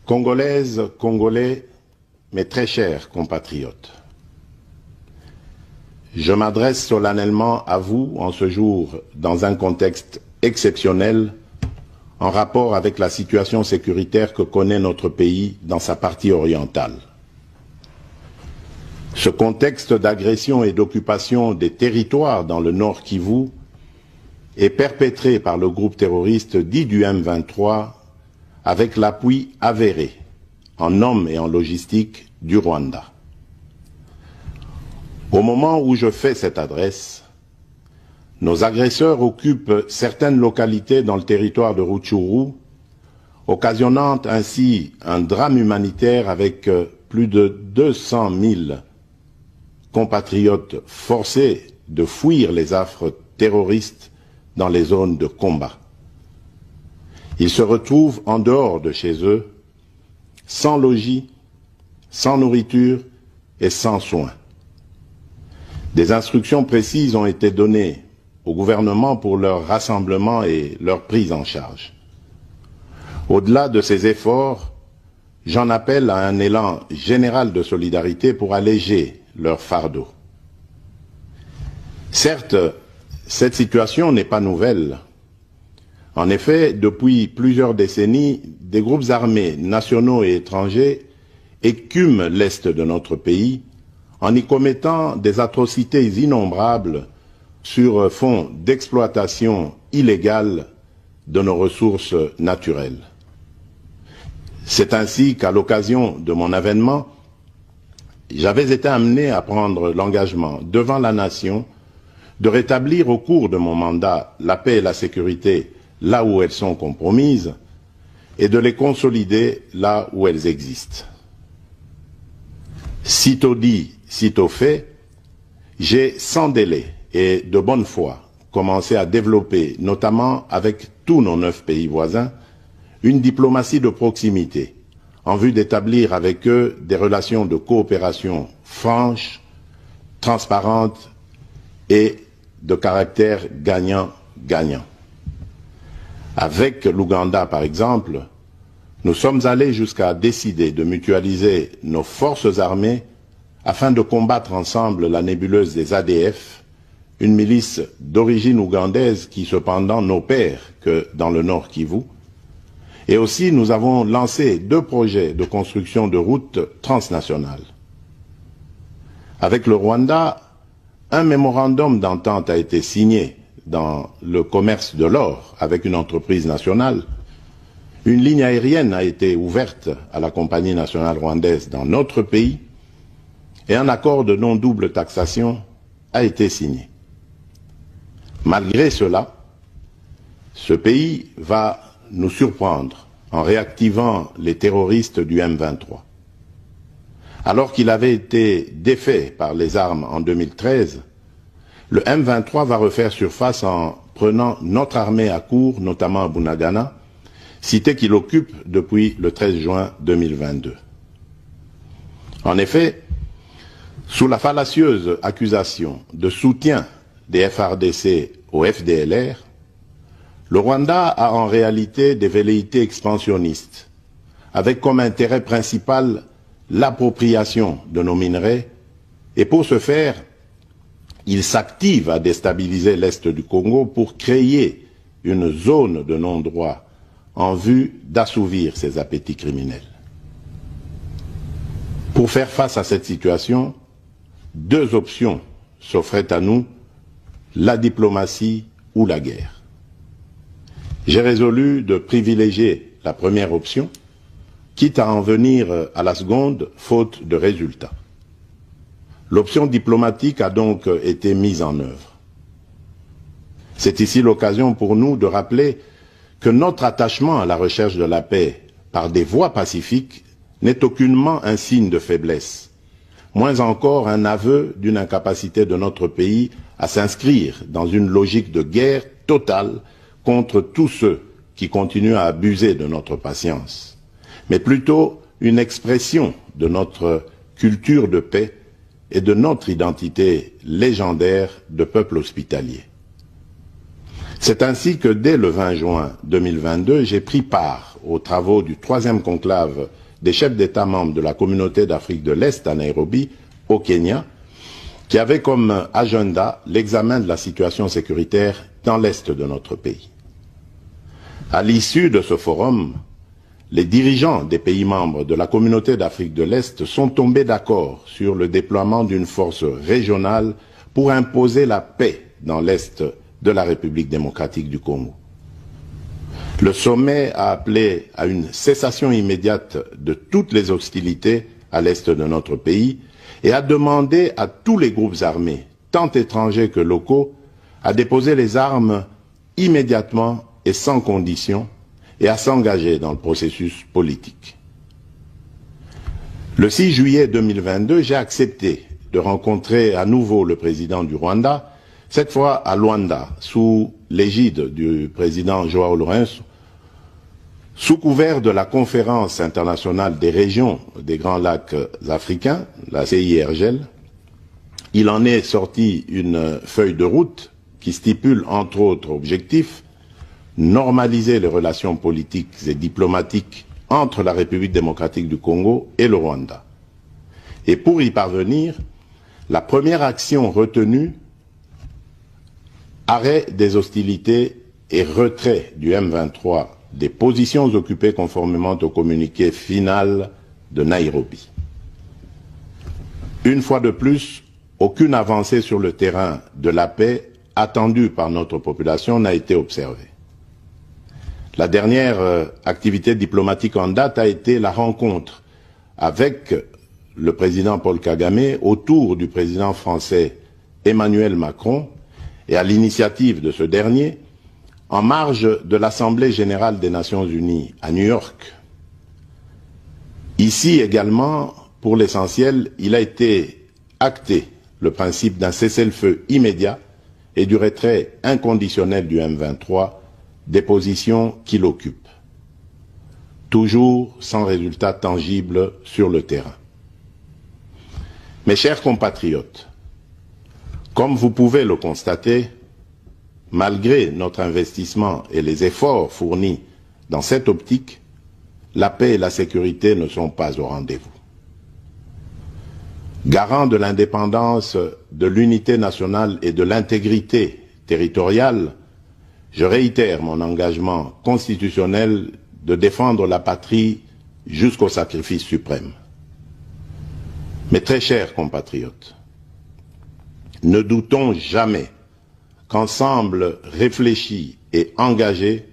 Congolaises, Congolais, mes très chers compatriotes, je m'adresse solennellement à vous en ce jour dans un contexte exceptionnel en rapport avec la situation sécuritaire que connaît notre pays dans sa partie orientale. Ce contexte d'agression et d'occupation des territoires dans le Nord Kivu est perpétré par le groupe terroriste dit du M23 avec l'appui avéré en hommes et en logistique du Rwanda. Au moment où je fais cette adresse, nos agresseurs occupent certaines localités dans le territoire de Rutshuru, occasionnant ainsi un drame humanitaire avec plus de 200 000 compatriotes forcés de fuir les affres terroristes dans les zones de combat. Ils se retrouvent en dehors de chez eux, sans logis, sans nourriture et sans soins. Des instructions précises ont été données au gouvernement pour leur rassemblement et leur prise en charge. Au-delà de ces efforts, j'en appelle à un élan général de solidarité pour alléger leur fardeau. Certes, cette situation n'est pas nouvelle. En effet, depuis plusieurs décennies, des groupes armés nationaux et étrangers écument l'est de notre pays en y commettant des atrocités innombrables sur fond d'exploitation illégale de nos ressources naturelles. C'est ainsi qu'à l'occasion de mon avènement, j'avais été amené à prendre l'engagement devant la nation de rétablir au cours de mon mandat la paix et la sécurité là où elles sont compromises et de les consolider là où elles existent. Sitôt dit, sitôt fait, j'ai sans délai et de bonne foi commencé à développer, notamment avec tous nos 9 pays voisins, une diplomatie de proximité en vue d'établir avec eux des relations de coopération franches, transparentes et de caractère gagnant-gagnant. Avec l'Ouganda, par exemple, nous sommes allés jusqu'à décider de mutualiser nos forces armées afin de combattre ensemble la nébuleuse des ADF, une milice d'origine ougandaise qui cependant n'opère que dans le Nord Kivu. Et aussi, nous avons lancé 2 projets de construction de routes transnationales. Avec le Rwanda, un mémorandum d'entente a été signé dans le commerce de l'or avec une entreprise nationale. Une ligne aérienne a été ouverte à la compagnie nationale rwandaise dans notre pays et un accord de non-double taxation a été signé. Malgré cela, ce pays va nous surprendre en réactivant les terroristes du M23. Alors qu'il avait été défait par les armes en 2013, le M23 va refaire surface en prenant notre armée à court, notamment à Bunagana, cité qu'il occupe depuis le 13 juin 2022. En effet, sous la fallacieuse accusation de soutien des FARDC au FDLR, le Rwanda a en réalité des velléités expansionnistes, avec comme intérêt principal l'appropriation de nos minerais, et pour ce faire, il s'active à déstabiliser l'Est du Congo pour créer une zone de non-droit en vue d'assouvir ses appétits criminels. Pour faire face à cette situation, 2 options s'offraient à nous, la diplomatie ou la guerre. J'ai résolu de privilégier la première option, quitte à en venir à la seconde, faute de résultats. L'option diplomatique a donc été mise en œuvre. C'est ici l'occasion pour nous de rappeler que notre attachement à la recherche de la paix par des voies pacifiques n'est aucunement un signe de faiblesse, moins encore un aveu d'une incapacité de notre pays à s'inscrire dans une logique de guerre totale contre tous ceux qui continuent à abuser de notre patience, mais plutôt une expression de notre culture de paix et de notre identité légendaire de peuple hospitalier. C'est ainsi que dès le 20 juin 2022, j'ai pris part aux travaux du 3e conclave des chefs d'État membres de la Communauté d'Afrique de l'Est à Nairobi, au Kenya, qui avait comme agenda l'examen de la situation sécuritaire dans l'Est de notre pays. À l'issue de ce forum, les dirigeants des pays membres de la Communauté d'Afrique de l'Est sont tombés d'accord sur le déploiement d'une force régionale pour imposer la paix dans l'Est de la République démocratique du Congo. Le sommet a appelé à une cessation immédiate de toutes les hostilités à l'Est de notre pays et a demandé à tous les groupes armés, tant étrangers que locaux, à déposer les armes immédiatement et sans condition et à s'engager dans le processus politique. Le 6 juillet 2022, j'ai accepté de rencontrer à nouveau le président du Rwanda, cette fois à Luanda, sous l'égide du président João Lourenço, sous couvert de la conférence internationale des régions des Grands Lacs africains, la CIRGL. Il en est sorti une feuille de route qui stipule entre autres objectifs normaliser les relations politiques et diplomatiques entre la République démocratique du Congo et le Rwanda. Et pour y parvenir, la première action retenue, arrêt des hostilités et retrait du M23 des positions occupées conformément au communiqué final de Nairobi. Une fois de plus, aucune avancée sur le terrain de la paix attendue par notre population n'a été observée. La dernière activité diplomatique en date a été la rencontre avec le président Paul Kagame autour du président français Emmanuel Macron et à l'initiative de ce dernier, en marge de l'Assemblée générale des Nations unies à New York. Ici également, pour l'essentiel, il a été acté le principe d'un cessez-le-feu immédiat et du retrait inconditionnel du M23 des positions qu'il occupe, toujours sans résultat tangible sur le terrain. Mes chers compatriotes, comme vous pouvez le constater, malgré notre investissement et les efforts fournis dans cette optique, la paix et la sécurité ne sont pas au rendez-vous. Garant de l'indépendance, de l'unité nationale et de l'intégrité territoriale, je réitère mon engagement constitutionnel de défendre la patrie jusqu'au sacrifice suprême. Mes très chers compatriotes, ne doutons jamais qu'ensemble réfléchis et engagés,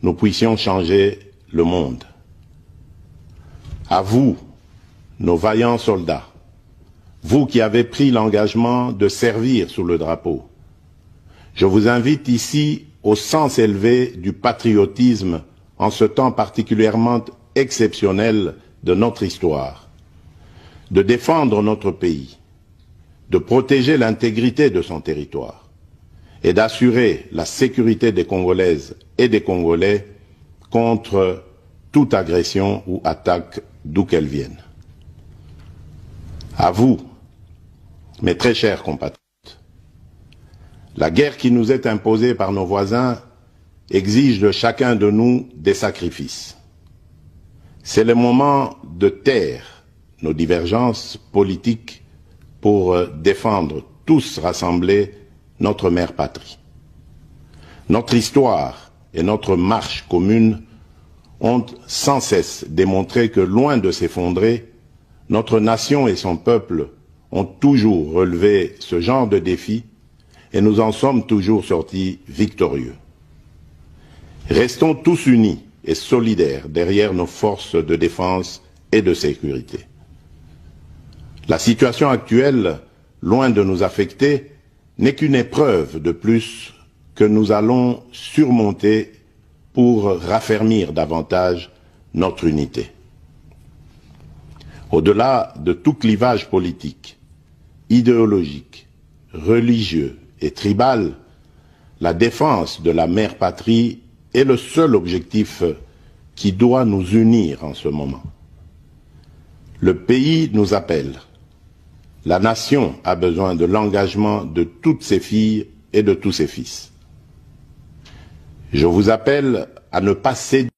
nous puissions changer le monde. À vous, nos vaillants soldats, vous qui avez pris l'engagement de servir sous le drapeau, je vous invite ici au sens élevé du patriotisme en ce temps particulièrement exceptionnel de notre histoire, de défendre notre pays, de protéger l'intégrité de son territoire et d'assurer la sécurité des Congolaises et des Congolais contre toute agression ou attaque d'où qu'elle vienne. À vous, mes très chers compatriotes, la guerre qui nous est imposée par nos voisins exige de chacun de nous des sacrifices. C'est le moment de taire nos divergences politiques pour défendre tous rassemblés notre mère patrie. Notre histoire et notre marche commune ont sans cesse démontré que, loin de s'effondrer, notre nation et son peuple ont toujours relevé ce genre de défi et nous en sommes toujours sortis victorieux. Restons tous unis et solidaires derrière nos forces de défense et de sécurité. La situation actuelle, loin de nous affecter, n'est qu'une épreuve de plus que nous allons surmonter pour raffermir davantage notre unité. Au-delà de tout clivage politique, idéologique, religieux et tribal, la défense de la mère patrie est le seul objectif qui doit nous unir en ce moment. Le pays nous appelle. La nation a besoin de l'engagement de toutes ses filles et de tous ses fils. Je vous appelle à ne pas céder